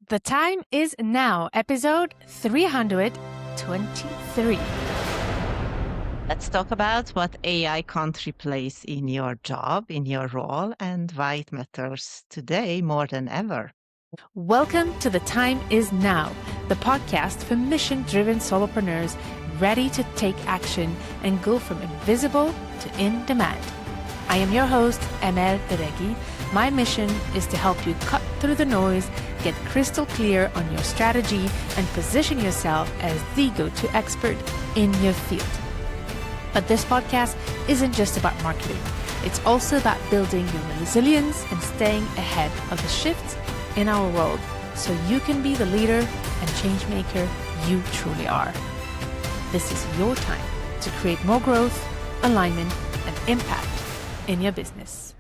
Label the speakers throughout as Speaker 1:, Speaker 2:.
Speaker 1: The time is now, episode 323.
Speaker 2: Let's talk about what AI can't replace in your job, in your role, and why it matters today more than ever.
Speaker 1: Welcome to The Time Is Now, the podcast for mission-driven solopreneurs ready to take action and go from invisible to in demand. I am your host, Emel Deregi. My mission is to help you cut through the noise, get crystal clear on your strategy, and position yourself as the go-to expert in your field. But this podcast isn't just about marketing. It's also about building your resilience and staying ahead of the shifts in our world so you can be the leader and change maker you truly are. This is your time to create more growth, alignment, and impact in your business.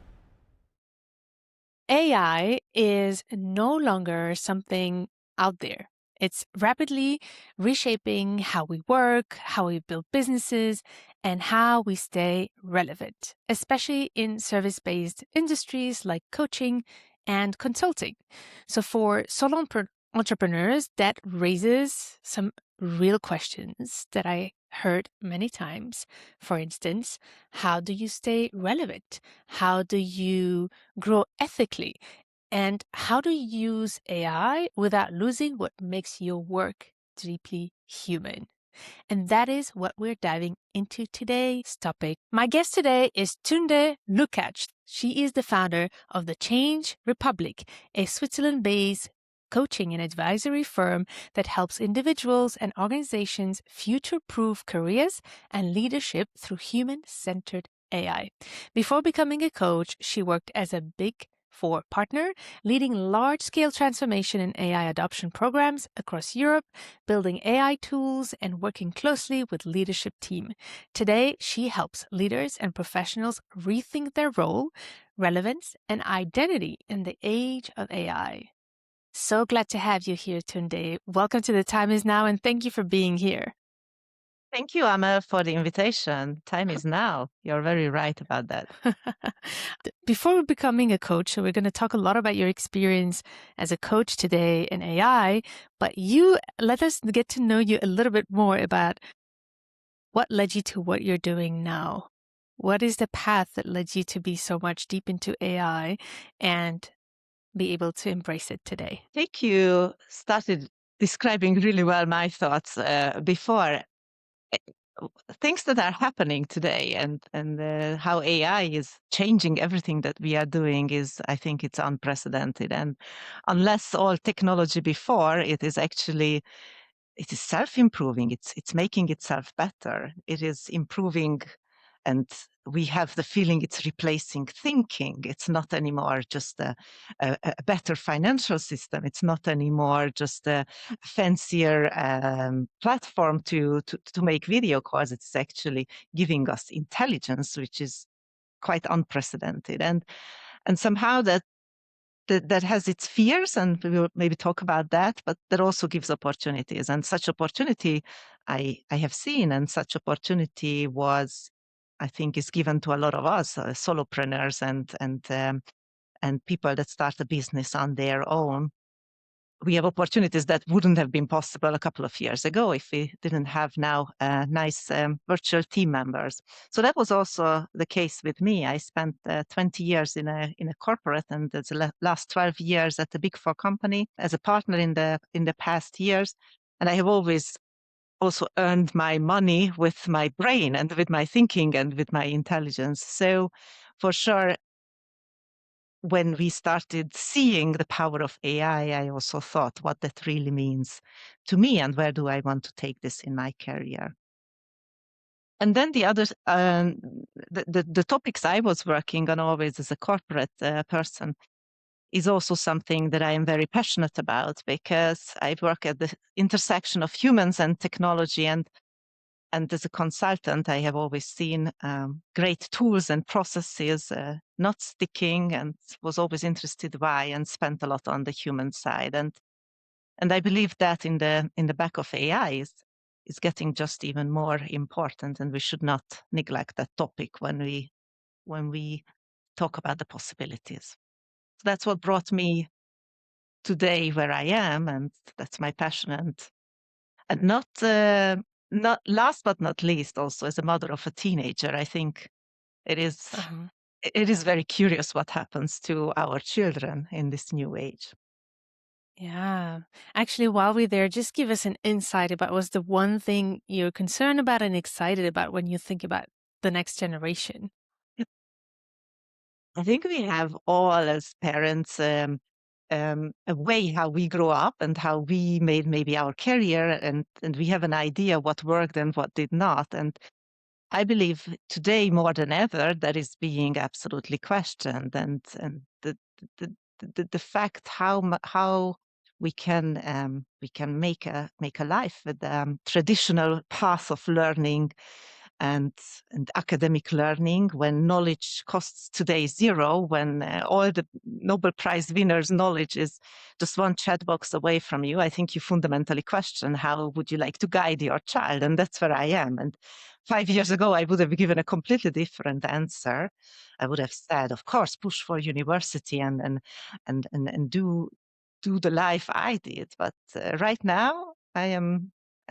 Speaker 1: AI is no longer something out there. It's rapidly reshaping how we work, how we build businesses, and how we stay relevant, especially in service-based industries like coaching and consulting. So for solo entrepreneurs, that raises some real questions that I heard many times. For instance, how do you stay relevant? How do you grow ethically? And how do you use AI without losing what makes your work deeply human? And that is what we're diving into today's topic. My guest today is Tünde Lukacs. She is the founder of the Change Republic, a Switzerland-based coaching and advisory firm that helps individuals and organizations future-proof careers and leadership through human-centered AI. Before becoming a coach, she worked as a Big Four partner, leading large-scale transformation and AI adoption programs across Europe, building AI tools, and working closely with leadership team. Today, she helps leaders and professionals rethink their role, relevance, and identity in the age of AI. So glad to have you here, Tünde. Welcome to The Time Is Now, and thank you for being here.
Speaker 2: Thank you, Amma, for the invitation. Time is now. You're very right about that.
Speaker 1: Before becoming a coach, so we're going to talk a lot about your experience as a coach today in AI, but let us get to know you a little bit more about what led you to what you're doing now. What is the path that led you to be so much deep into AI and be able to embrace it today?
Speaker 2: I think you started describing really well my thoughts before. Things that are happening today and how AI is changing everything that we are doing is, I think it's unprecedented. And unless all technology before, it is self-improving. It's making itself better. It is improving, and we have the feeling it's replacing thinking. It's not anymore just a better financial system. It's not anymore just a fancier platform to make video calls. It's actually giving us intelligence, which is quite unprecedented. And somehow that has its fears, and we will maybe talk about that, but that also gives opportunities. And such opportunity I have seen, and such opportunity I think, is given to a lot of us, solopreneurs and people that start a business on their own. We have opportunities that wouldn't have been possible a couple of years ago if we didn't have now nice virtual team members. So that was also the case with me. I spent 20 years in a corporate, and the last 12 years at a Big Four company as a partner in the past years. And I have always also earned my money with my brain and with my thinking and with my intelligence. So for sure, when we started seeing the power of AI, I also thought what that really means to me and where do I want to take this in my career. And then the other, the topics I was working on always as a corporate person is also something that I am very passionate about, because I work at the intersection of humans and technology. And as a consultant, I have always seen great tools and processes not sticking, and was always interested why, and spent a lot on the human side. And I believe that in the back of AI is getting just even more important, and we should not neglect that topic when we talk about the possibilities. So that's what brought me today where I am, and that's my passion. And not last but not least, also as a mother of a teenager, I think it is
Speaker 1: Uh-huh.
Speaker 2: it is very curious what happens to our children in this new age.
Speaker 1: Yeah. Actually, while we're there, just give us an insight about what's the one thing you're concerned about and excited about when you think about the next generation.
Speaker 2: I think we have all as parents a way how we grow up and how we made maybe our career, and we have an idea what worked and what did not. And I believe today more than ever that is being absolutely questioned, and the fact how we can make a life with traditional path of learning and academic learning when knowledge costs today zero, when all the Nobel Prize winners' knowledge is just one chat box away from you. I think you fundamentally question how would you like to guide your child, and that's where I am. And 5 years ago, I would have given a completely different answer. I would have said, of course, push for university and do the life I did. But right now,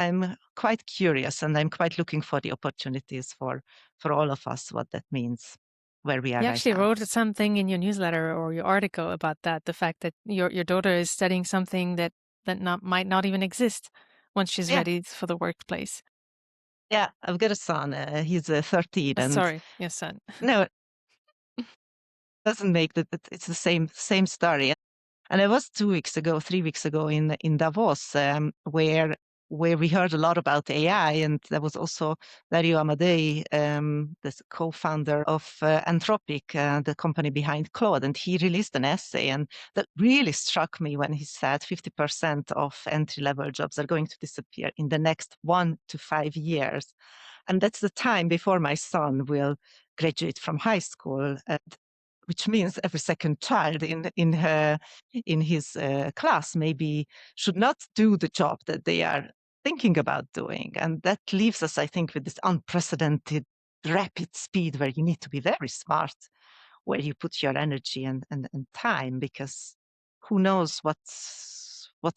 Speaker 2: I'm quite curious, and I'm quite looking for the opportunities for all of us, what that means, where we are
Speaker 1: You
Speaker 2: right
Speaker 1: actually
Speaker 2: now.
Speaker 1: wrote something in your newsletter or your article about that, the fact that your daughter is studying something that not might not even exist once she's
Speaker 2: Yeah,
Speaker 1: ready for the workplace.
Speaker 2: yeah. I've got a son. He's 13, and
Speaker 1: Sorry, your son.
Speaker 2: no, it doesn't make that. It's the same story. And I was 2 weeks ago, 3 weeks ago in Davos, where we heard a lot about AI, and there was also Dario Amadei, the co-founder of Anthropic, the company behind Claude, and he released an essay, and that really struck me when he said 50% of entry-level jobs are going to disappear in the next 1 to 5 years, and that's the time before my son will graduate from high school, and which means every second child in his class maybe should not do the job that they are thinking about doing. And that leaves us, I think, with this unprecedented rapid speed where you need to be very smart where you put your energy and time, because who knows what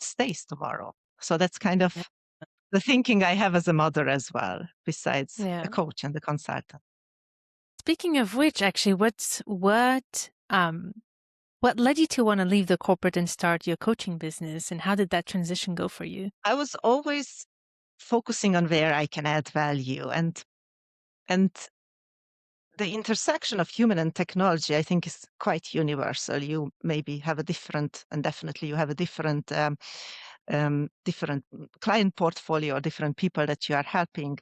Speaker 2: stays tomorrow. So that's kind
Speaker 1: Yeah.
Speaker 2: of the thinking I have as a mother as well, besides a
Speaker 1: Yeah.
Speaker 2: coach and a consultant.
Speaker 1: Speaking of which, actually, what led you to want to leave the corporate and start your coaching business, and how did that transition go for you?
Speaker 2: I was always focusing on where I can add value, and the intersection of human and technology, I think, is quite universal. You maybe have a different, and definitely you have a different client portfolio, or different people that you are helping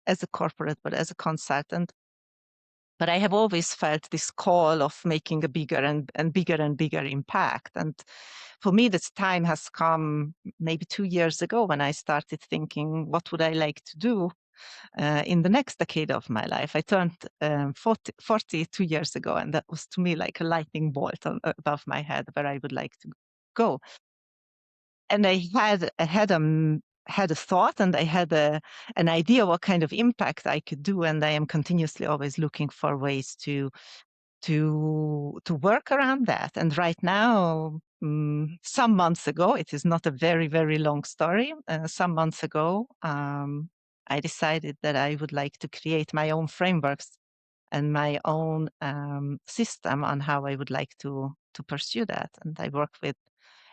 Speaker 2: as a corporate, but as a consultant. But I have always felt this call of making a bigger and bigger and bigger impact. And for me, this time has come maybe 2 years ago when I started thinking, what would I like to do in the next decade of my life? I turned 42 years ago, and that was to me like a lightning bolt above my head where I would like to go. And had a thought, and I had an idea what kind of impact I could do, and I am continuously always looking for ways to work around that. And right now, some months ago, it is not a very long story. Some months ago, I decided that I would like to create my own frameworks and my own system on how I would like to pursue that. And I work with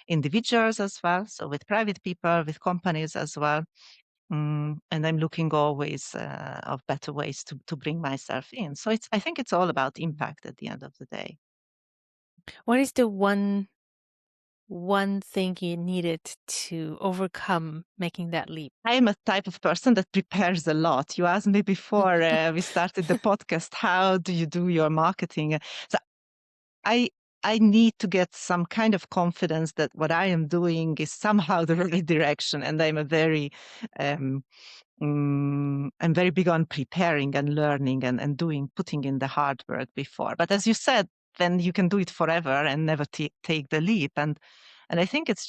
Speaker 2: individuals as well, so with private people, with companies as well. And I'm looking always of better ways to bring myself in. So I think it's all about impact at the end of the day.
Speaker 1: What is the one thing you needed to overcome making that leap?
Speaker 2: I am a type of person that prepares a lot. You asked me before we started the podcast, how do you do your marketing? So I I need to get some kind of confidence that what I am doing is somehow the right direction, and um, I'm very big on preparing and learning and putting in the hard work before. But as you said, then you can do it forever and never take the leap. And I think it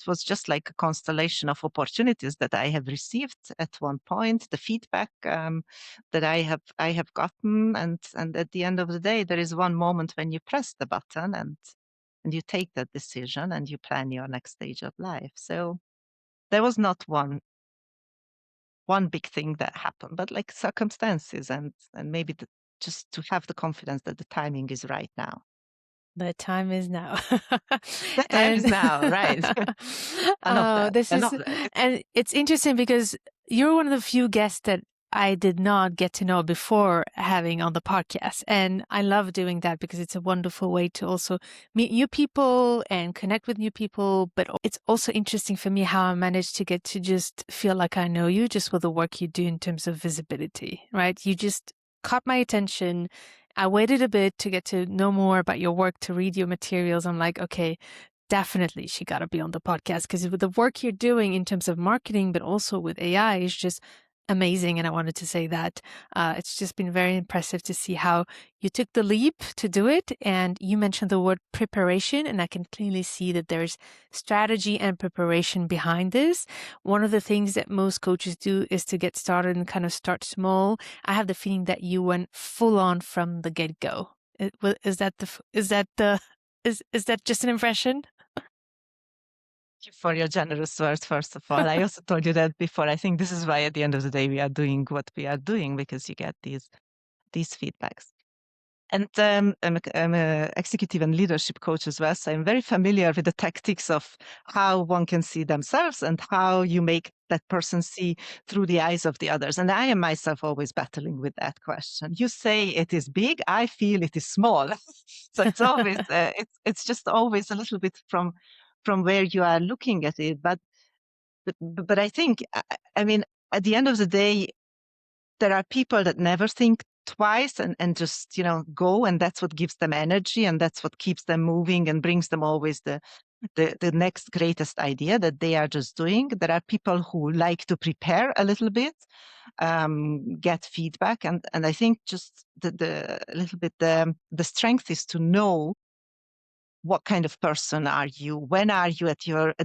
Speaker 2: was just like a constellation of opportunities that I have received at one point, the feedback that I have gotten, and at the end of the day, there is one moment when you press the button, and and you take that decision and you plan your next stage of life. So there was not one big thing that happened, but like circumstances and maybe just to have the confidence that the timing is right now.
Speaker 1: The time is now.
Speaker 2: The time is
Speaker 1: And
Speaker 2: now, right? I love
Speaker 1: oh,
Speaker 2: that.
Speaker 1: this
Speaker 2: I
Speaker 1: is,
Speaker 2: love that.
Speaker 1: and it's interesting because you're one of the few guests that I did not get to know before having on the podcast. And I love doing that because it's a wonderful way to also meet new people and connect with new people. But it's also interesting for me how I managed to get to just feel like I know you just with the work you do in terms of visibility, right? You just caught my attention. I waited a bit to get to know more about your work, to read your materials. I'm like, okay, definitely she got to be on the podcast because with the work you're doing in terms of marketing, but also with AI is just amazing. And I wanted to say that it's just been very impressive to see how you took the leap to do it. And you mentioned the word preparation, and I can clearly see that there's strategy and preparation behind this. One of the things that most coaches do is to get started and kind of start small. I have the feeling that you went full on from the get go. Is that just an impression?
Speaker 2: You for your generous words, first of all. I also told you that before. I think this is why at the end of the day we are doing what we are doing, because you get these feedbacks. And I'm a executive and leadership coach as well, so I'm very familiar with the tactics of how one can see themselves and how you make that person see through the eyes of the others. And I am myself always battling with that question. You say it is big, I feel it is small. So it's always it's just always a little bit from where you are looking at it. But I think I mean at the end of the day there are people that never think twice and just go, and that's what gives them energy and that's what keeps them moving and brings them always the next greatest idea that they are just doing. There are people who like to prepare a little bit, get feedback, and I think just the a little bit the strength is to know what kind of person are you, when are you at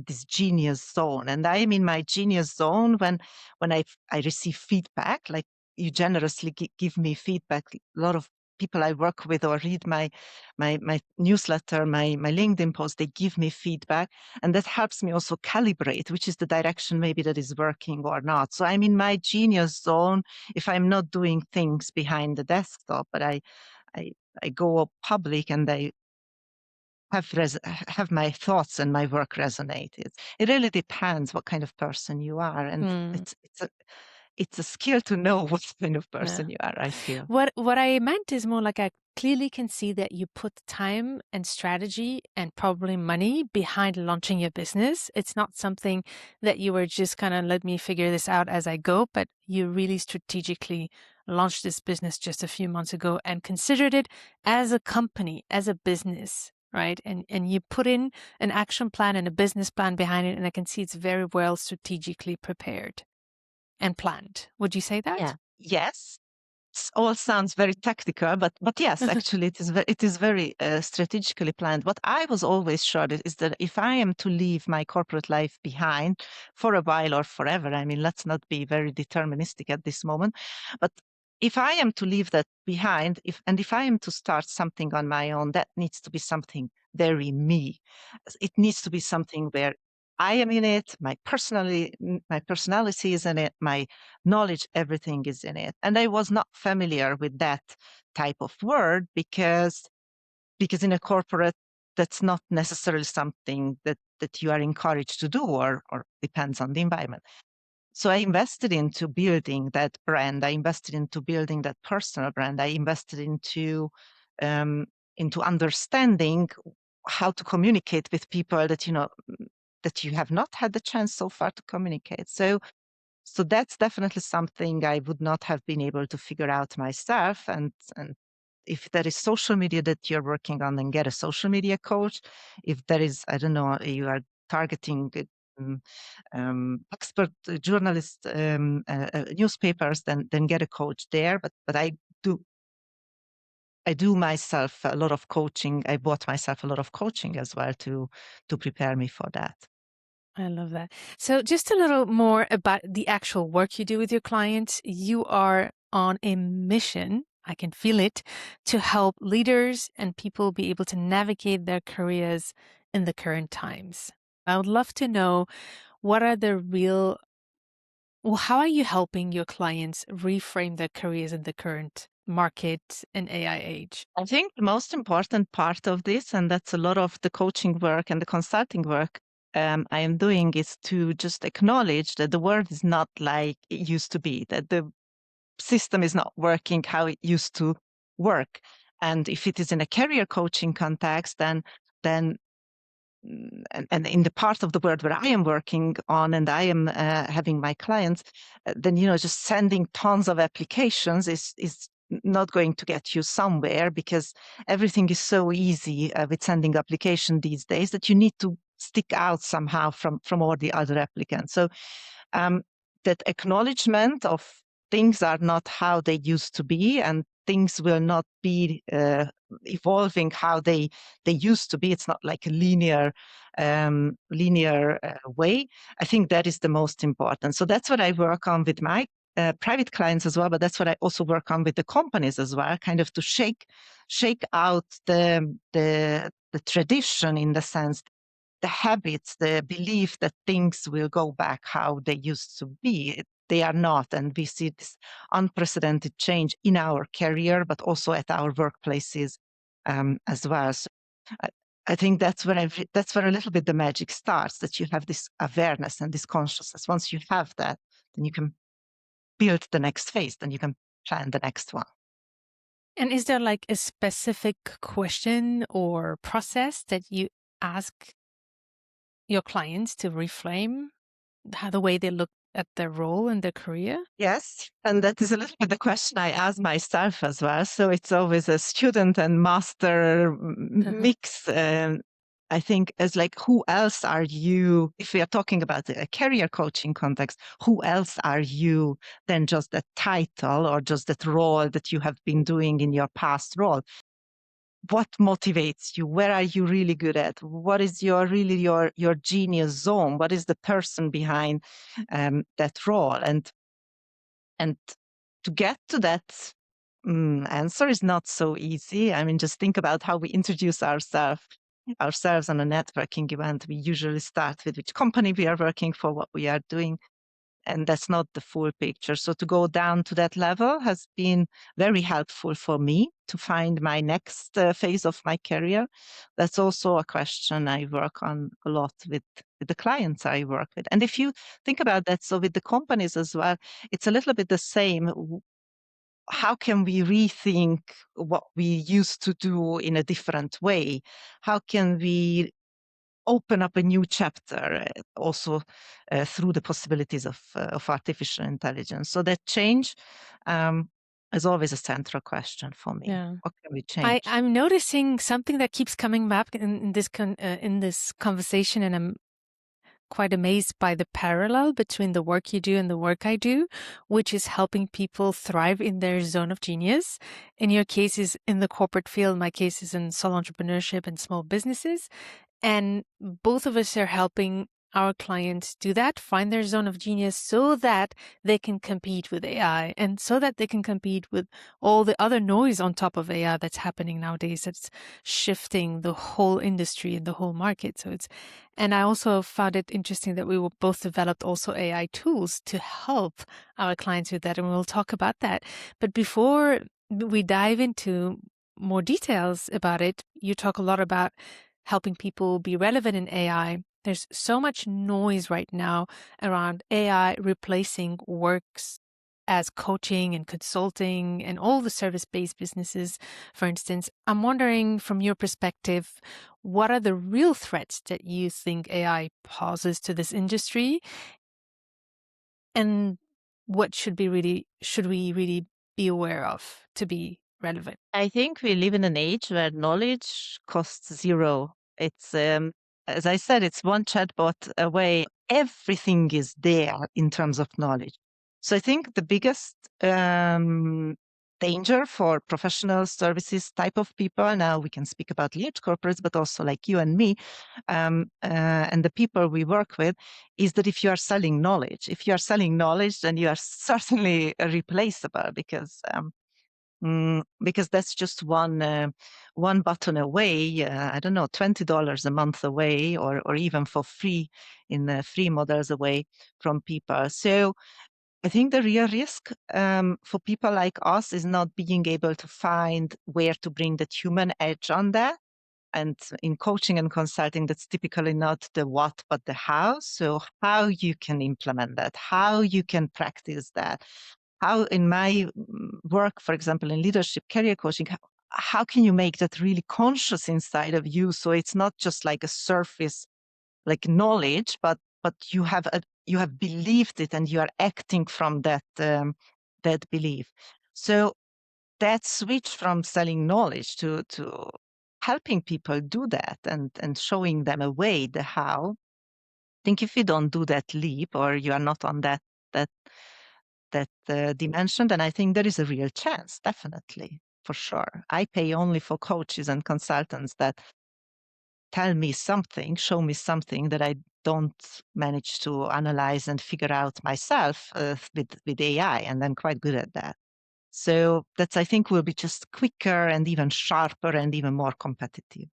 Speaker 2: this genius zone. And I am in my genius zone when I receive feedback, like you generously give me feedback. A lot of people I work with or read my newsletter, my LinkedIn post, they give me feedback, and that helps me also calibrate which is the direction maybe that is working or not. So I'm in my genius zone if I'm not doing things behind the desktop, but I I go public and I have my thoughts and my work resonate. It really depends what kind of person you are, and
Speaker 1: Hmm.
Speaker 2: it's a skill to know what kind of
Speaker 1: Yeah.
Speaker 2: person you are, I feel.
Speaker 1: What I meant is more like I clearly can see that you put time and strategy and probably money behind launching your business. It's not something that you were just kind of let me figure this out as I go, but you really strategically launched this business just a few months ago and considered it as a company, as a business, right? And you put in an action plan and a business plan behind it, and I can see it's very well strategically prepared and planned. Would you say
Speaker 2: Yeah.
Speaker 1: that?
Speaker 2: Yes. All sounds very tactical, but yes, actually, it is very strategically planned. What I was always sure is that if I am to leave my corporate life behind for a while or forever, I mean, let's not be very deterministic at this moment, but if I am to leave that behind, if I am to start something on my own, that needs to be something very me. It needs to be something where I am in it, my personality is in it, my knowledge, everything is in it. And I was not familiar with that type of word because in a corporate, that's not necessarily something that you are encouraged to do or depends on the environment. So I invested into building that brand. I invested into building that personal brand. I invested um, into understanding how to communicate with people that you have not had the chance so far to communicate. So that's definitely something I would not have been able to figure out myself. And if there is social media that you're working on, then get a social media coach. If there is, I don't know, you are targeting um, expert journalist newspapers, then get a coach there. But do I do myself a lot of coaching. I bought myself a lot of coaching as well to prepare me for that.
Speaker 1: I love that. So, just a little more about the actual work you do with your clients. You are on a mission I can feel it, to help leaders and people be able to navigate their careers in the current times. I would love to know what are the real, well, how are you helping your clients reframe their careers in the current market and AI age?
Speaker 2: I think the most important part of this, and that's a lot of the coaching work and the consulting work I am doing, is to just acknowledge that the world is not like it used to be, that the system is not working how it used to work. And if it is in a career coaching context, then and in the part of the world where I am working on and I am having my clients, then just sending tons of applications is not going to get you somewhere, because everything is so easy with sending application these days that you need to stick out somehow from all the other applicants. So um, that acknowledgement of things are not how they used to be, and things will not be evolving how they used to be. It's not like a linear way. I think that is the most important. So that's what I work on with my private clients as well, but that's what I also work on with the companies as well, kind of to shake out the tradition, in the sense, the habits, the belief that things will go back how they used to be. They are not. And we see this unprecedented change in our career, but also at our workplaces as well. So I, I think that's where a little bit the magic starts, that you have this awareness and this consciousness. Once you have that, then you can build the next phase, then you can plan the next one.
Speaker 1: And is there like a specific question or process that you ask your clients to reframe how the way they look at their role and their career?
Speaker 2: Yes, and that is a little bit the question I ask myself as well. So it's always a student and master
Speaker 1: Uh-huh.
Speaker 2: mix. I think, as like, who else are you? If we are talking about a career coaching context, who else are you than just that title or just that role that you have been doing in your past role? What motivates you? Where are you really good at? What is your genius zone? What is the person behind that role? And to get to that answer is not so easy. I mean, just think about how we introduce ourselves on a networking event. We usually start with which company we are working for, what we are doing, and that's not the full picture. So to go down to that level has been very helpful for me to find my next phase of my career. That's also a question I work on a lot with the clients I work with. And if you think about that, so with the companies as well, it's a little bit the same. How can we rethink what we used to do in a different way? How can we open up a new chapter also through the possibilities of artificial intelligence? So that change is always a central question for me.
Speaker 1: Yeah.
Speaker 2: What can we change?
Speaker 1: I'm noticing something that keeps coming back in this conversation, and I'm quite amazed by the parallel between the work you do and the work I do, which is helping people thrive in their zone of genius. In your case is in the corporate field, my case is in solo entrepreneurship and small businesses. And both of us are helping our clients do that, find their zone of genius so that they can compete with AI and so that they can compete with all the other noise on top of AI that's happening nowadays, that's shifting the whole industry and the whole market. And I also found it interesting that we were both developed also AI tools to help our clients with that. And we'll talk about that. But before we dive into more details about it, you talk a lot about helping people be relevant in AI. There's so much noise right now around AI replacing works as coaching and consulting and all the service-based businesses, for instance. I'm wondering, from your perspective, what are the real threats that you think AI poses to this industry, and what should we really be aware of to be relevant?
Speaker 2: I think we live in an age where knowledge costs zero. It's, as I said, it's one chatbot away. Everything is there in terms of knowledge. So I think the biggest danger for professional services type of people, now we can speak about large corporates, but also like you and me, and the people we work with, is that if you are selling knowledge, then you are certainly replaceable, because because that's just one button away. I don't know, $20 a month away, or even for free in free models away from people. So I think the real risk for people like us is not being able to find where to bring that human edge on that. And in coaching and consulting, that's typically not the what, but the how. So how you can implement that, how you can practice that, how in my work, for example, in leadership career coaching, how can you make that really conscious inside of you? So it's not just like a surface, like knowledge, but you have believed it and you are acting from that belief. So that switch from selling knowledge to helping people do that and showing them a way, the how. I think if you don't do that leap, or you are not on that dimension, then I think there is a real chance, definitely, for sure. I pay only for coaches and consultants that tell me something, show me something that I don't manage to analyze and figure out myself with AI, and I'm quite good at that. So that's, I think, will be just quicker and even sharper and even more competitive.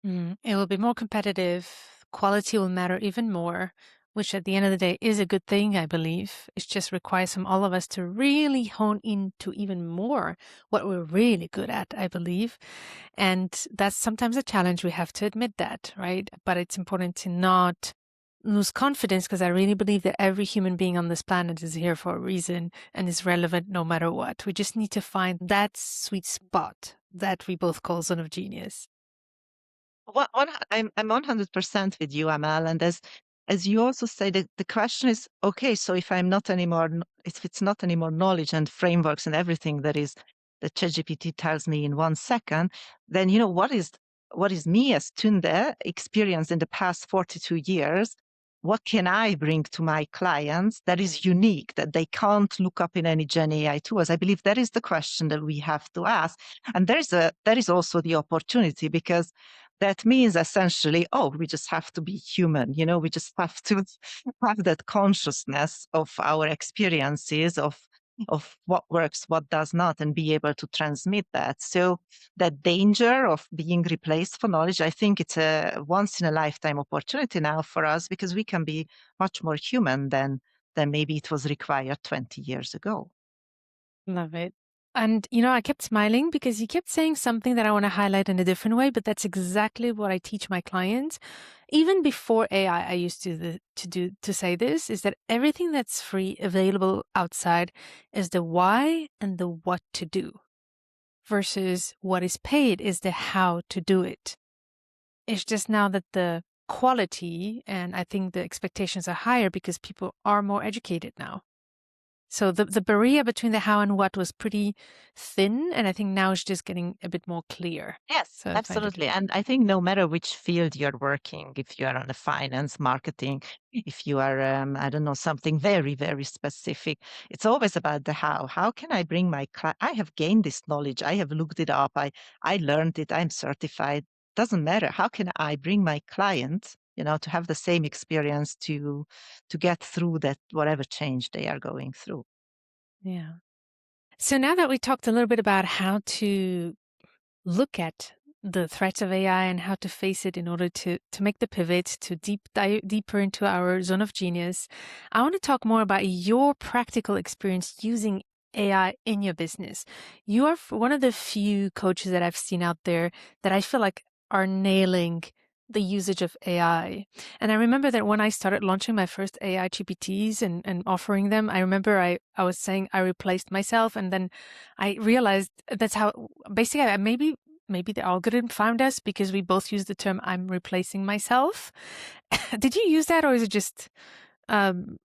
Speaker 1: It will be more competitive. Quality will matter even more, which at the end of the day is a good thing, I believe. It just requires from all of us to really hone into even more what we're really good at, I believe. And that's sometimes a challenge. We have to admit that, right? But it's important to not lose confidence, because I really believe that every human being on this planet is here for a reason and is relevant no matter what. We just need to find that sweet spot that we both call zone of genius.
Speaker 2: I'm 100% with you, Amal. And as you also say, the question is, okay, so if I'm not anymore, if it's not anymore knowledge and frameworks and everything that ChatGPT tells me in 1 second, then what is me as Tünde experienced in the past 42 years? What can I bring to my clients that is unique, that they can't look up in any Gen AI tools? I believe that is the question that we have to ask. And there is also the opportunity, because that means essentially, oh, we just have to be human. We just have to have that consciousness of our experiences, of what works, what does not, and be able to transmit that. So that danger of being replaced for knowledge, I think it's a once in a lifetime opportunity now for us, because we can be much more human than maybe it was required 20 years ago.
Speaker 1: Love it. And, I kept smiling because you kept saying something that I want to highlight in a different way, but that's exactly what I teach my clients. Even before AI, I used to say this, is that everything that's free, available outside, is the why and the what to do, versus what is paid is the how to do it. It's just now that the quality, and I think the expectations are higher because people are more educated now. So the barrier between the how and what was pretty thin, and I think now it's just getting a bit more clear.
Speaker 2: Yes,
Speaker 1: So I find it.
Speaker 2: absolutely. And I think no matter which field you're working, if you are on the finance, marketing, if you are, I don't know, something very, very specific, it's always about the how. How can I bring my I have gained this knowledge. I have looked it up. I learned it. I'm certified. Doesn't matter. How can I bring my client, to have the same experience to get through that, whatever change they are going through?
Speaker 1: Yeah. So now that we talked a little bit about how to look at the threats of AI and how to face it in order to make the pivot to dive deeper into our zone of genius, I want to talk more about your practical experience using AI in your business. You are one of the few coaches that I've seen out there that I feel like are nailing the usage of AI. And I remember that when I started launching my first AI GPTs and offering them, I remember I was saying I replaced myself, and then I realized that's how basically maybe the algorithm found us because we both use the term "I'm replacing myself." Did you use that, or is it just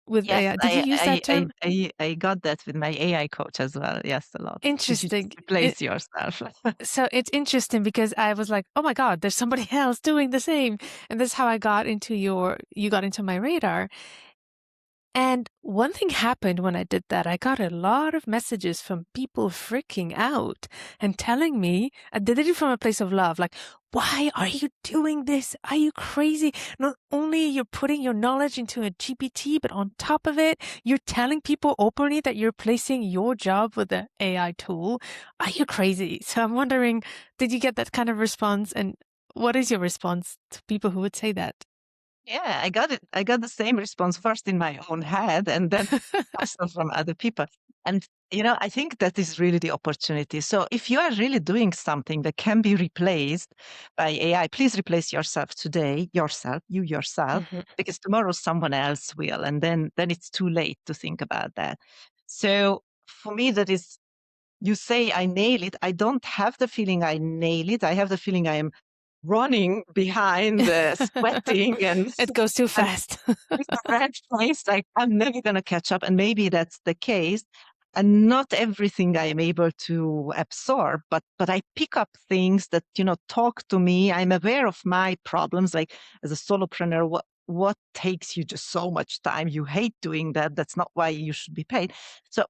Speaker 1: with
Speaker 2: Yes,
Speaker 1: AI? Did you use that term?
Speaker 2: I got that with my AI coach as well. Yes, a lot. Did you just
Speaker 1: Interesting.
Speaker 2: replace yourself?
Speaker 1: So it's interesting because I was like, oh my God, there's somebody else doing the same. And that's how I got into you got into my radar. And one thing happened when I did that. I got a lot of messages from people freaking out and telling me, they did it from a place of love, like, why are you doing this? Are you crazy? Not only you're putting your knowledge into a GPT, but on top of it, you're telling people openly that you're replacing your job with an AI tool. Are you crazy? So I'm wondering, did you get that kind of response? And what is your response to people who would say that?
Speaker 2: Yeah, I got it. I got the same response first in my own head and then also from other people. And, I think that is really the opportunity. So if you are really doing something that can be replaced by AI, please replace yourself today, you yourself,
Speaker 1: Mhm.
Speaker 2: because tomorrow someone else will. And then it's too late to think about that. So for me, that is, you say I nail it. I don't have the feeling I nail it. I have the feeling I am running behind, sweating and
Speaker 1: It goes too
Speaker 2: and
Speaker 1: fast.
Speaker 2: with a red face, like I'm never gonna catch up. And maybe that's the case. And not everything I am able to absorb, but I pick up things that, talk to me. I'm aware of my problems. Like as a solopreneur, what takes you just so much time? You hate doing that. That's not why you should be paid. So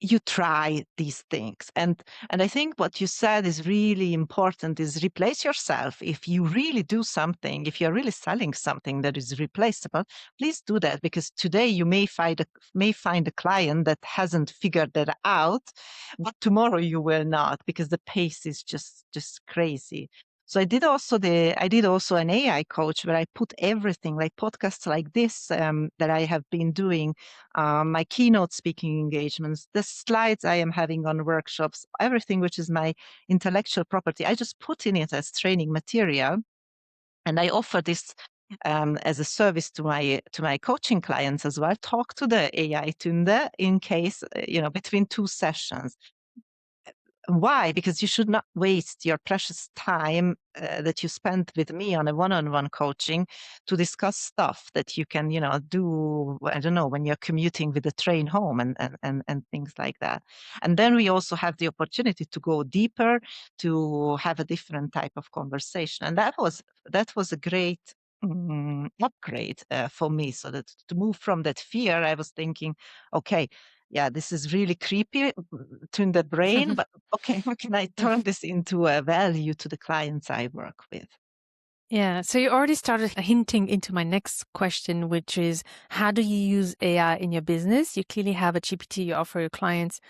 Speaker 2: you try these things, and I think what you said is really important, is replace yourself. If you really do something, if you're really selling something that is replaceable, please do that, because today you may find a client that hasn't figured that out, but tomorrow you will not, because the pace is just crazy. So I did also an AI coach where I put everything, like podcasts like this, that I have been doing, my keynote speaking engagements, the slides I am having on workshops, everything which is my intellectual property. I just put in it as training material, and I offer this as a service to my coaching clients as well. Talk to the AI Tünde in case, between two sessions. Why? Because you should not waste your precious time that you spend with me on a one-on-one coaching to discuss stuff that you can, do, I don't know, when you're commuting with the train home, and things like that. And then we also have the opportunity to go deeper, to have a different type of conversation. And that was a great upgrade for me. So that to move from that fear, I was thinking, okay, yeah, this is really creepy to the brain, but okay, how can I turn this into a value to the clients I work with?
Speaker 1: Yeah, so you already started hinting into my next question, which is how do you use AI in your business? You clearly have a GPT you offer your clients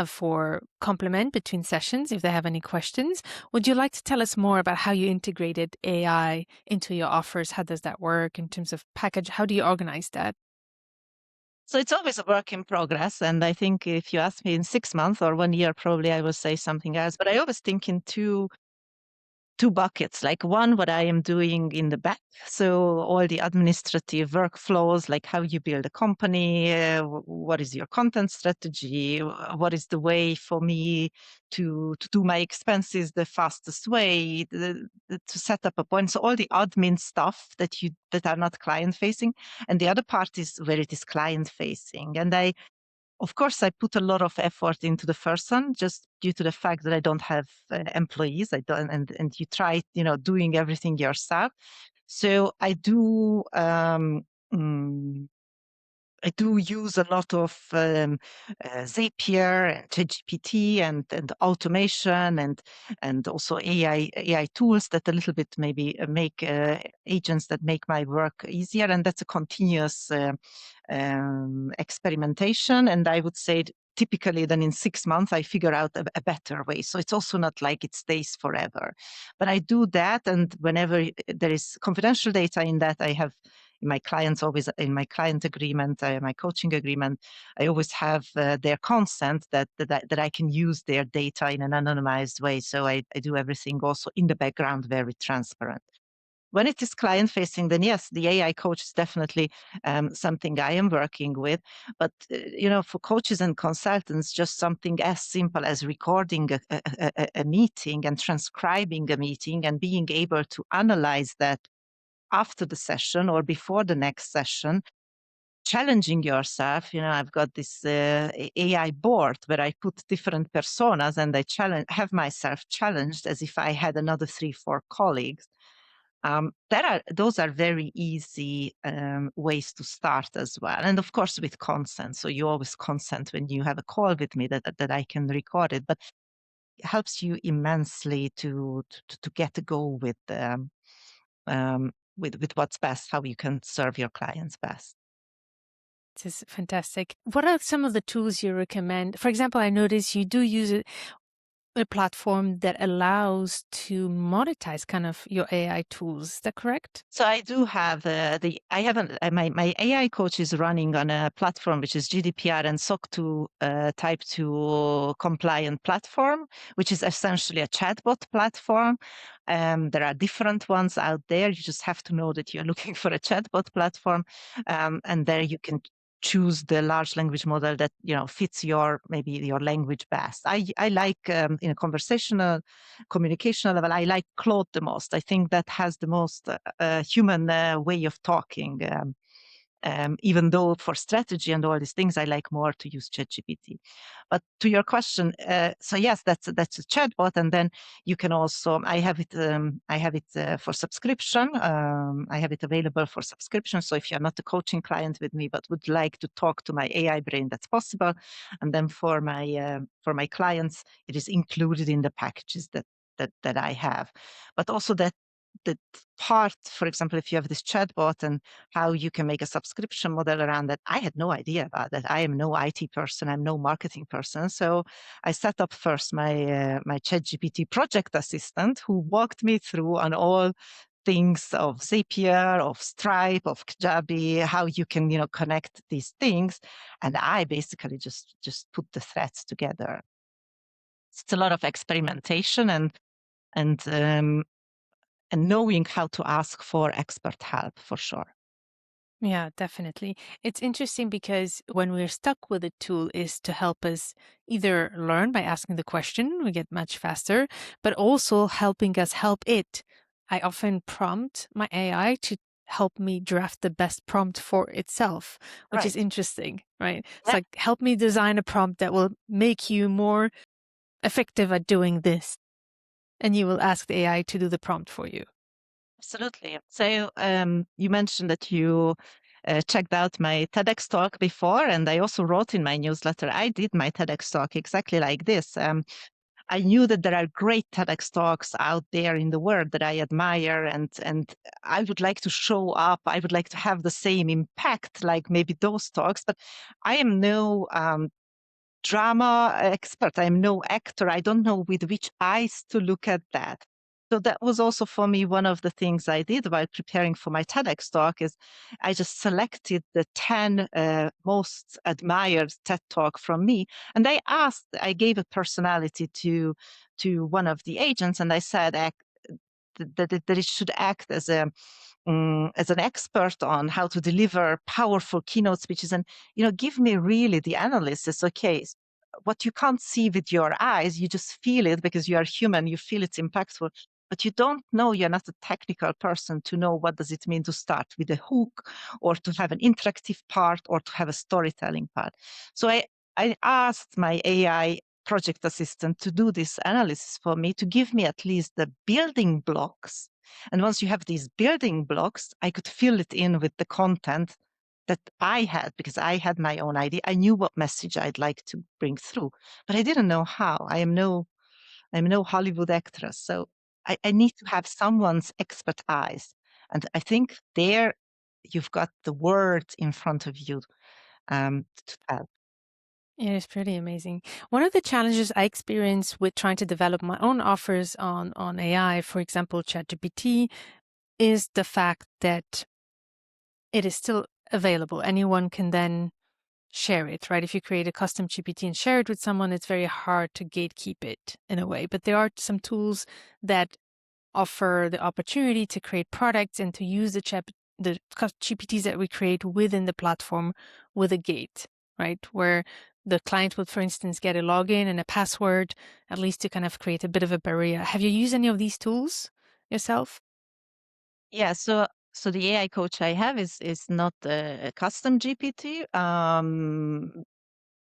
Speaker 1: for complement between sessions if they have any questions. Would you like to tell us more about how you integrated AI into your offers? How does that work in terms of package? How do you organize that?
Speaker 2: So it's always a work in progress. And I think if you ask me in 6 months or 1 year, probably I will say something else. But I always think in two buckets. Like one, what I am doing in the back. So all the administrative workflows, like how you build a company, what is your content strategy, what is the way for me to do my expenses the fastest way, to set up a point. So all the admin stuff that are not client facing, and the other part is where it is client facing. And of course, I put a lot of effort into the first one, just due to the fact that I don't have employees. I don't, and you try, doing everything yourself. So mm, I do use a lot of Zapier and ChatGPT and automation and also AI tools that a little bit maybe make agents that make my work easier. And that's a continuous experimentation. And I would say typically then in 6 months, I figure out a better way. So it's also not like it stays forever. But I do that. And whenever there is confidential data in that, I have my clients always in my client agreement, my coaching agreement, I always have their consent that I can use their data in an anonymized way. So I do everything also in the background, very transparent. When it is client facing, then yes, the AI coach is definitely something I am working with. But for coaches and consultants, just something as simple as recording a meeting and transcribing a meeting and being able to analyze that after the session or before the next session, challenging yourself. I've got this AI board where I put different personas, and I have myself challenged as if I had another 3, 4 colleagues. Those are very easy ways to start as well, and of course with consent. So you always consent when you have a call with me that I can record it. But helps you immensely to get a go with what's best, how you can serve your clients best.
Speaker 1: This is fantastic. What are some of the tools you recommend? For example, I notice you do use a platform that allows to monetize kind of your AI tools. Is that correct?
Speaker 2: So I do have I have my AI coach is running on a platform which is GDPR and SOC 2 type 2 compliant platform, which is essentially a chatbot platform. There are different ones out there. You just have to know that you're looking for a chatbot platform, and there you can choose the large language model that fits your maybe your language best. I like in a conversational communication level, I like Claude the most. I think that has the most human way of talking. Even though for strategy and all these things, I like more to use ChatGPT. But to your question, so yes, that's a chatbot, and then you can also I have it for subscription. I have it available for subscription. So if you're not a coaching client with me, but would like to talk to my AI brain, that's possible. And then for my clients, it is included in the packages that I have. But also that part, for example, if you have this chatbot and how you can make a subscription model around that, I had no idea about that. I am no IT person, I'm no marketing person. So I set up first my ChatGPT project assistant, who walked me through on all things of Zapier, of Stripe, of Kajabi, how you can connect these things, and I basically just put the threads together. It's a lot of experimentation and and knowing how to ask for expert help for sure.
Speaker 1: Yeah, definitely. It's interesting because when we're stuck with a tool is to help us either learn by asking the question, we get much faster, but also helping us help it. I often prompt my AI to help me draft the best prompt for itself, which is
Speaker 2: Right.
Speaker 1: interesting, right? It's
Speaker 2: Yeah,
Speaker 1: like, help me design a prompt that will make you more effective at doing this. And you will ask the AI to do the prompt for you.
Speaker 2: absolutely. So you mentioned that you checked out my TEDx talk before, and I also wrote in my newsletter. I did my TEDx talk exactly like this. I knew that there are great TEDx talks out there in the world that I admire, and I would like to show up. I would like to have the same impact like maybe those talks, but I am no drama expert. I'm no actor. I don't know with which eyes to look at that. So that was also for me one of the things I did while preparing for my TEDx talk is I just selected the 10 most admired TED talk from me. And I gave a personality to one of the agents, and I said that it should act as an expert on how to deliver powerful keynote speeches and give me really the analysis. Okay, what you can't see with your eyes, you just feel it because you are human, you feel it's impactful, but you don't know, you're not a technical person to know what does it mean to start with a hook or to have an interactive part or to have a storytelling part. So I asked my AI project assistant to do this analysis for me, to give me at least the building blocks, and once you have these building blocks, I could fill it in with the content that I had because I had my own idea. I knew what message I'd like to bring through, but I didn't know how. I'm no Hollywood actress. So I need to have someone's expert eyes. And I think there you've got the word in front of you to tell.
Speaker 1: It is pretty amazing. One of the challenges I experience with trying to develop my own offers on AI, for example, ChatGPT, is the fact that it is still available. Anyone can then share it, right? If you create a custom GPT and share it with someone, it's very hard to gatekeep it in a way. But there are some tools that offer the opportunity to create products and to use the GPTs that we create within the platform with a gate, right? Where the client would, for instance, get a login and a password, at least to kind of create a bit of a barrier. Have you used any of these tools yourself?
Speaker 2: Yeah, so the AI coach I have is not a custom GPT.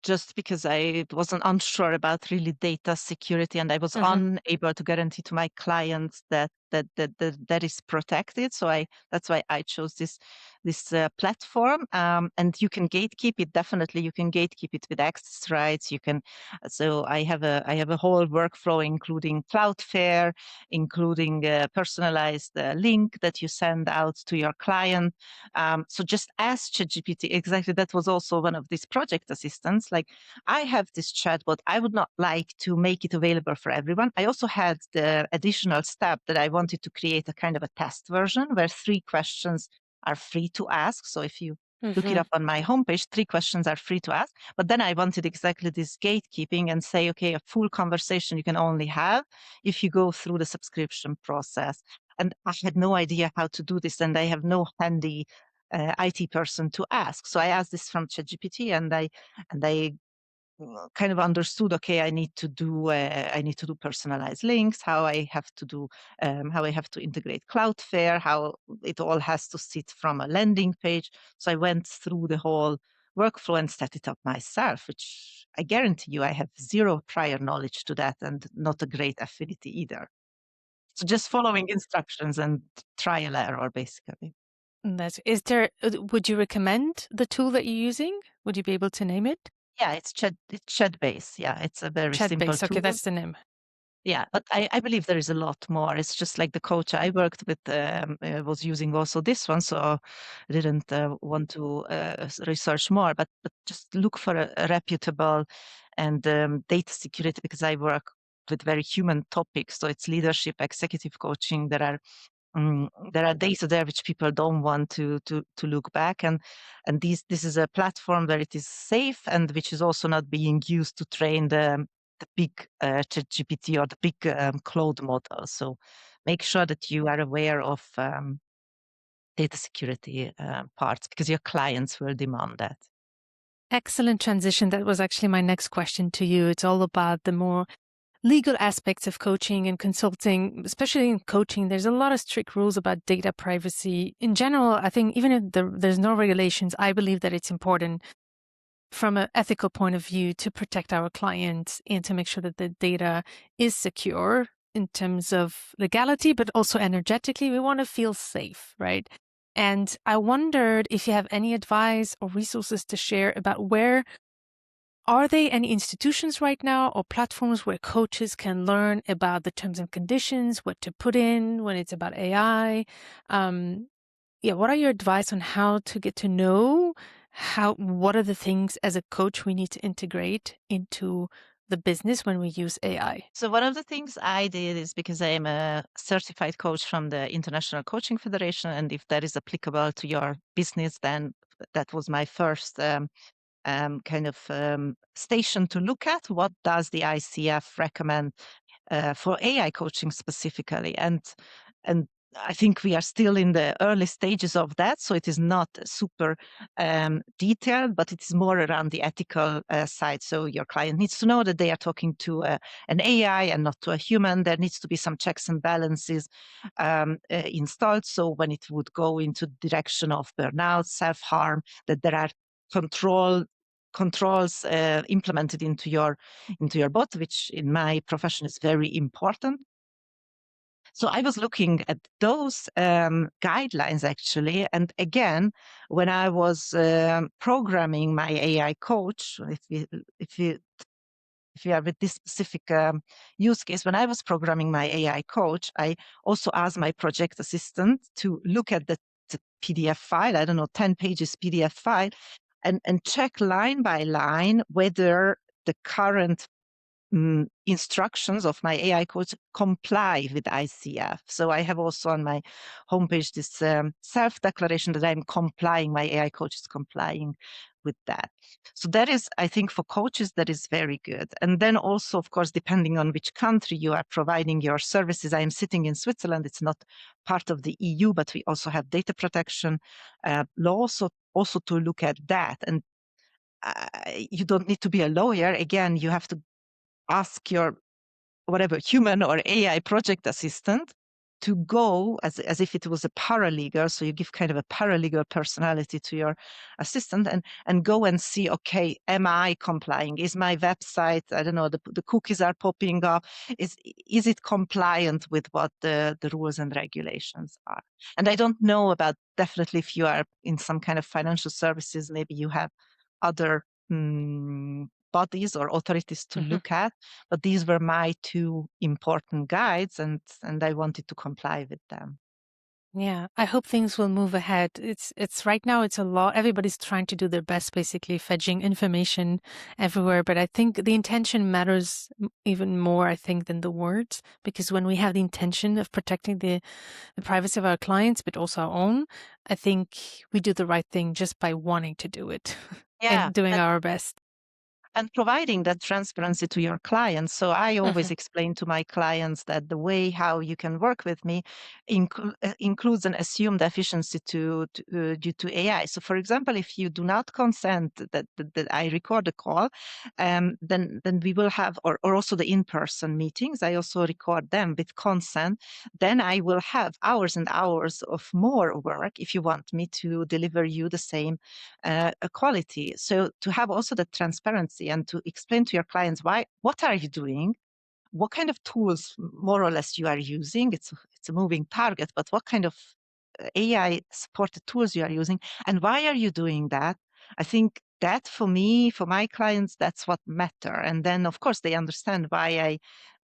Speaker 2: Just because I wasn't unsure about really data security, and I was
Speaker 1: Uh-huh.
Speaker 2: unable to guarantee to my clients that that is protected. So that's why I chose this platform. And you can gatekeep it. Definitely, you can gatekeep it with access rights. You can. So I have a whole workflow, including Cloudflare, including a personalized link that you send out to your client. So just ask ChatGPT. Exactly, that was also one of these project assistants. Like, I have this chatbot. I would not like to make it available for everyone. I also had the additional step that I wanted to create a kind of a test version where 3 questions are free to ask. So if you look it
Speaker 1: Hmm.
Speaker 2: up on my homepage, 3 questions are free to ask. But then I wanted exactly this gatekeeping and say, okay, a full conversation you can only have if you go through the subscription process. And I had no idea how to do this, and I have no handy IT person to ask. So I asked this from ChatGPT, and I kind of understood, okay, I need to do personalized links, how I have to do how I have to integrate Cloudflare, how it all has to sit from a landing page. So I went through the whole workflow and set it up myself, which I guarantee you I have zero prior knowledge to that, and not a great affinity either. So just following instructions and trial error, basically.
Speaker 1: Would you recommend the tool that you're using? Would you be able to name it?
Speaker 2: Yeah, it's chat based. Yeah, it's a very
Speaker 1: Chat
Speaker 2: simple
Speaker 1: base. Okay,
Speaker 2: tool.
Speaker 1: that's the name.
Speaker 2: Yeah, but I believe there is a lot more. It's just like the coach I worked with was using also this one, so I didn't want to research more. But just look for a reputable and data security, because I work with very human topics. So it's leadership, executive coaching. There are data there which people don't want to look back, and this is a platform where it is safe, and which is also not being used to train the big ChatGPT or the big cloud model. So make sure that you are aware of data security parts, because your clients will demand that.
Speaker 1: Excellent transition. That was actually my next question to you. It's all about the more legal aspects of coaching and consulting, especially in coaching. There's a lot of strict rules about data privacy. In general, I think even if there's no regulations, I believe that it's important from an ethical point of view to protect our clients and to make sure that the data is secure in terms of legality, but also energetically. We want to feel safe, right? And I wondered if you have any advice or resources to share about where are there any institutions right now or platforms where coaches can learn about the terms and conditions, what to put in when it's about AI? Yeah, what are your advice on how to get to know what are the things as a coach we need to integrate into the business when we use AI?
Speaker 2: So one of the things I did is, because I am a certified coach from the International Coaching Federation, and if that is applicable to your business, then that was my first kind of station to look at. What does the ICF recommend for AI coaching specifically? And I think we are still in the early stages of that, so it is not super detailed, but it is more around the ethical side. So your client needs to know that they are talking to an AI and not to a human. There needs to be some checks and balances installed. So when it would go into direction of burnout, self-harm, that there are controls implemented into your bot, which in my profession is very important. So I was looking at those guidelines, actually. And again, when I was programming my AI coach, if you if you are with this specific use case, when I was programming my AI coach, I also asked my project assistant to look at the PDF file, I don't know, 10 pages PDF file, and check line by line whether the current instructions of my AI coach comply with ICF. So I have also on my homepage this self-declaration that I'm complying, my AI coach is complying with that. So that is, I think, for coaches, that is very good. And then also, of course, depending on which country you are providing your services. I am sitting in Switzerland. It's not part of the EU, but we also have data protection law, also to look at that. And you don't need to be a lawyer. Again, you have to ask your whatever human or AI project assistant to go as if it was a paralegal. So you give kind of a paralegal personality to your assistant and go and see, okay, am I complying? Is my website, I don't know, the cookies are popping up. Is it compliant with what the rules and regulations are? And I don't know about, definitely if you are in some kind of financial services, maybe you have other bodies or authorities to
Speaker 1: Mhm.
Speaker 2: look at, but these were my two important guides, and I wanted to comply with them.
Speaker 1: Yeah, I hope things will move ahead. It's right now it's a lot. Everybody's trying to do their best, basically fetching information everywhere. But I think the intention matters even more, I think, than the words, because when we have the intention of protecting the privacy of our clients, but also our own, I think we do the right thing just by wanting to do it
Speaker 2: Yeah,
Speaker 1: and doing our best.
Speaker 2: and providing that transparency to your clients. So I always
Speaker 1: Mhm.
Speaker 2: explain to my clients that the way how you can work with me includes an assumed efficiency due to AI. So, for example, if you do not consent that I record a call, then we will have, or also the in-person meetings, I also record them with consent. Then I will have hours and hours of more work if you want me to deliver you the same quality. So to have also the transparency and to explain to your clients what are you doing, what kind of tools more or less you are using. It's a moving target, but what kind of AI supported tools you are using, and why are you doing that? I think that for me, for my clients, that's what matter. And then of course they understand why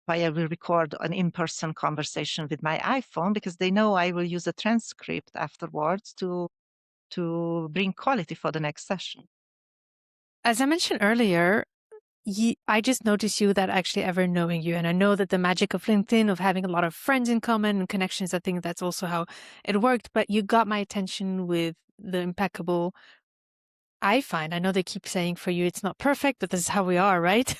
Speaker 2: I will record an in-person conversation with my iPhone, because they know I will use a transcript afterwards to bring quality for the next session.
Speaker 1: As I mentioned earlier, I just noticed you without actually ever knowing you. And I know that the magic of LinkedIn, of having a lot of friends in common and connections, I think that's also how it worked. But you got my attention with the impeccable I find. I know they keep saying for you it's not perfect, but this is how we are, right?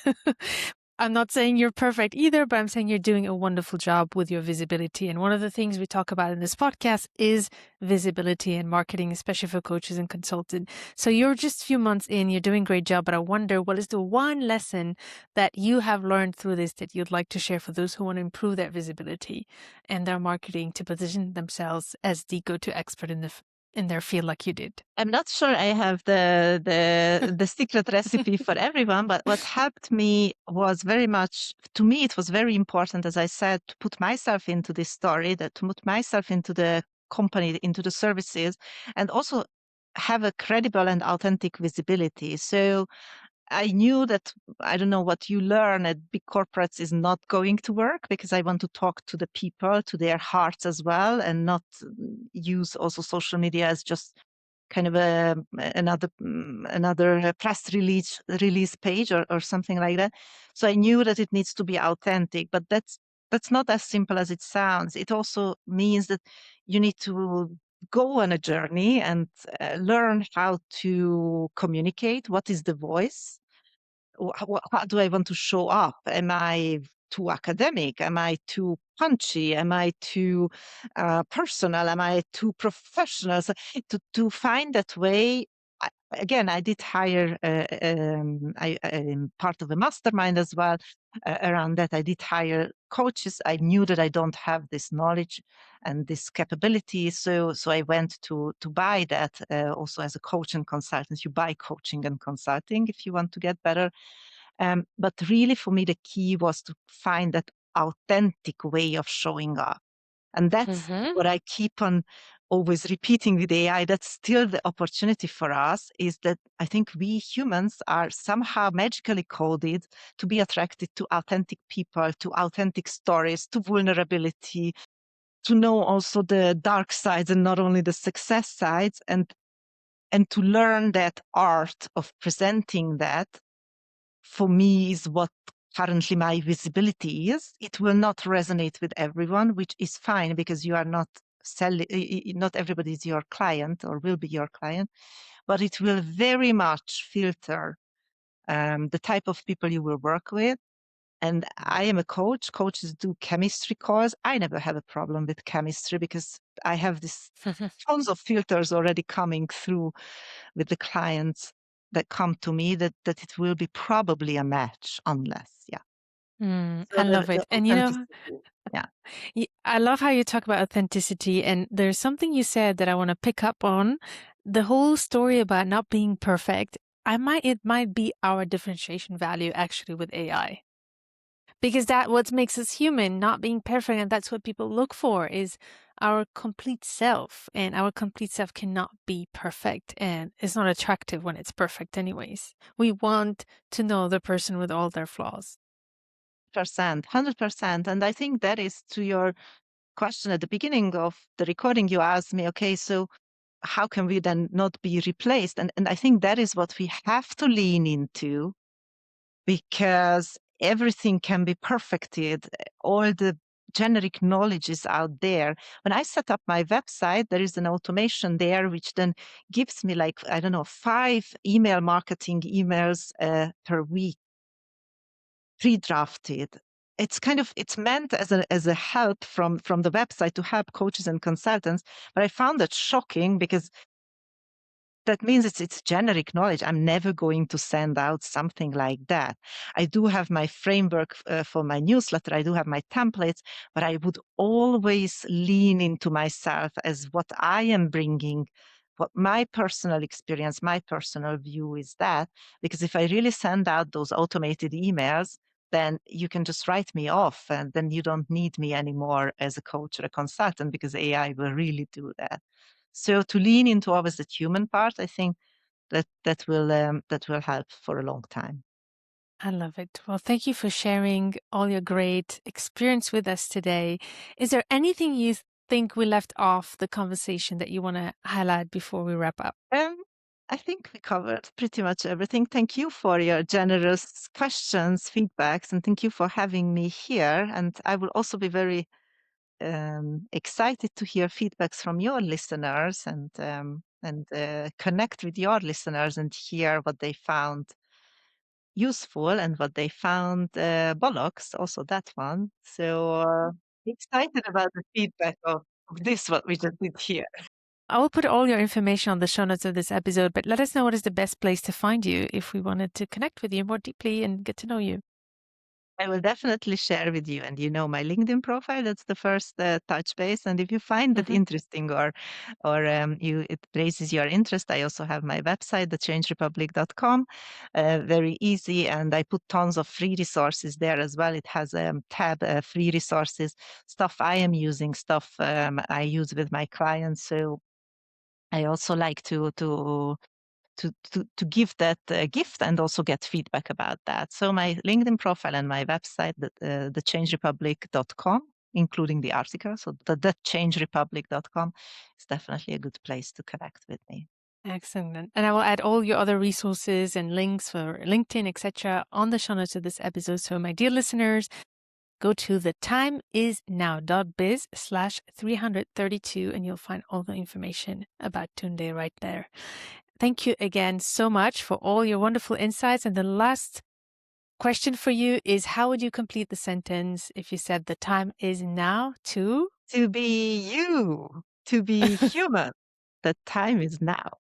Speaker 1: I'm not saying you're perfect either, but I'm saying you're doing a wonderful job with your visibility. And one of the things we talk about in this podcast is visibility and marketing, especially for coaches and consultants. So you're just a few months in, you're doing a great job, but I wonder what is the one lesson that you have learned through this that you'd like to share for those who want to improve their visibility and their marketing to position themselves as the go-to expert in their field like you did?
Speaker 2: I'm not sure I have the secret recipe for everyone, but what helped me was very much, to me, it was very important, as I said, to put myself into this story, that to put myself into the company, into the services, and also have a credible and authentic visibility. So I knew that, I don't know, what you learn at big corporates is not going to work, because I want to talk to the people, to their hearts as well, and not use also social media as just kind of another press release page or something like that. So I knew that it needs to be authentic, but that's not as simple as it sounds. It also means that you need to go on a journey and learn how to communicate. What is the voice? How do I want to show up? Am I too academic? Am I too punchy? Am I too personal? Am I too professional? So to find that way. Again, I did hire. I'm part of a mastermind as well. Around that, I did hire coaches. I knew that I don't have this knowledge and this capability, so I went to buy that also as a coach and consultant. You buy coaching and consulting if you want to get better. But really, for me, the key was to find that authentic way of showing up. And that's
Speaker 1: Mm-hmm.
Speaker 2: what I keep on always repeating with AI. That's still the opportunity for us, is that I think we humans are somehow magically coded to be attracted to authentic people, to authentic stories, to vulnerability, to know also the dark sides and not only the success sides, and to learn that art of presenting that, for me, is what currently my visibility is. It will not resonate with everyone, which is fine, because you are not selling, not everybody is your client or will be your client, but it will very much filter the type of people you will work with. And I am a coach. Coaches do chemistry calls. I never have a problem with chemistry, because I have this tons of filters already coming through with the clients that come to me, that it will be probably a match, unless, yeah. So
Speaker 1: I love
Speaker 2: the
Speaker 1: it. And
Speaker 2: authenticity. Yeah.
Speaker 1: I love how you talk about authenticity. And there's something you said that I want to pick up on. The whole story about not being perfect. It might be our differentiation value actually with AI. Because that what makes us human, not being perfect, and that's what people look for is our complete self. And our complete self cannot be perfect, and it's not attractive when it's perfect anyways. We want to know the person with all their flaws.
Speaker 2: 100%. And I think that is to your question at the beginning of the recording. You asked me, okay, so how can we then not be replaced? And I think that is what we have to lean into, because everything can be perfected. All the generic knowledge is out there. When I set up my website, there is an automation there which then gives me, like, I don't know, 5 email marketing emails per week, pre-drafted. It's meant as a help from the website to help coaches and consultants. But I found that shocking, because that means it's generic knowledge. I'm never going to send out something like that. I do have my framework for my newsletter. I do have my templates, but I would always lean into myself as what I am bringing, what my personal experience, my personal view is that. Because if I really send out those automated emails, then you can just write me off, and then you don't need me anymore as a coach or a consultant, because AI will really do that. So to lean into always the human part, I think that will help for a long time.
Speaker 1: I love it. Well, thank you for sharing all your great experience with us today. Is there anything you think we left off the conversation that you want to highlight before we wrap up?
Speaker 2: Um, I think we covered pretty much everything. Thank you for your generous questions, feedbacks, and thank you for having me here. And I will also be very excited to hear feedbacks from your listeners, and connect with your listeners and hear what they found useful and what they found bollocks, also that one. So excited about the feedback of this, what we just did here.
Speaker 1: I will put all your information on the show notes of this episode, but let us know what is the best place to find you if we wanted to connect with you more deeply and get to know you.
Speaker 2: I will definitely share with you, and my LinkedIn profile. That's the first touch base. And if you find that
Speaker 1: Mhm.
Speaker 2: interesting, or it raises your interest, I also have my website, thechangerepublic.com. Very easy, and I put tons of free resources there as well. It has a tab, free resources, stuff I am using, stuff I use with my clients. So I also like to give that gift and also get feedback about that. So my LinkedIn profile and my website, thechangerepublic.com, including the article. So thechangerepublic.com is definitely a good place to connect with me.
Speaker 1: Excellent. And I will add all your other resources and links for LinkedIn, etc., on the show notes of this episode. So, my dear listeners, go to thetimeisnow.biz/332 and you'll find all the information about Tunde right there. Thank you again so much for all your wonderful insights. And the last question for you is, how would you complete the sentence if you said the time is now to?
Speaker 2: To be you, to be human, the time is now.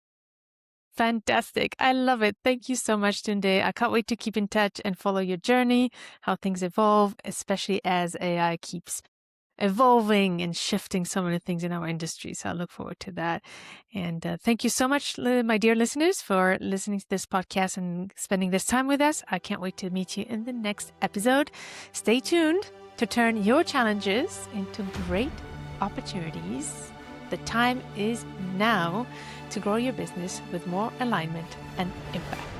Speaker 1: Fantastic. I love it. Thank you so much, Tunde. I can't wait to keep in touch and follow your journey, how things evolve, especially as AI keeps evolving and shifting so many things in our industry. So I look forward to that. And thank you so much, my dear listeners, for listening to this podcast and spending this time with us. I can't wait to meet you in the next episode. Stay tuned to turn your challenges into great opportunities. The time is now to grow your business with more alignment and impact.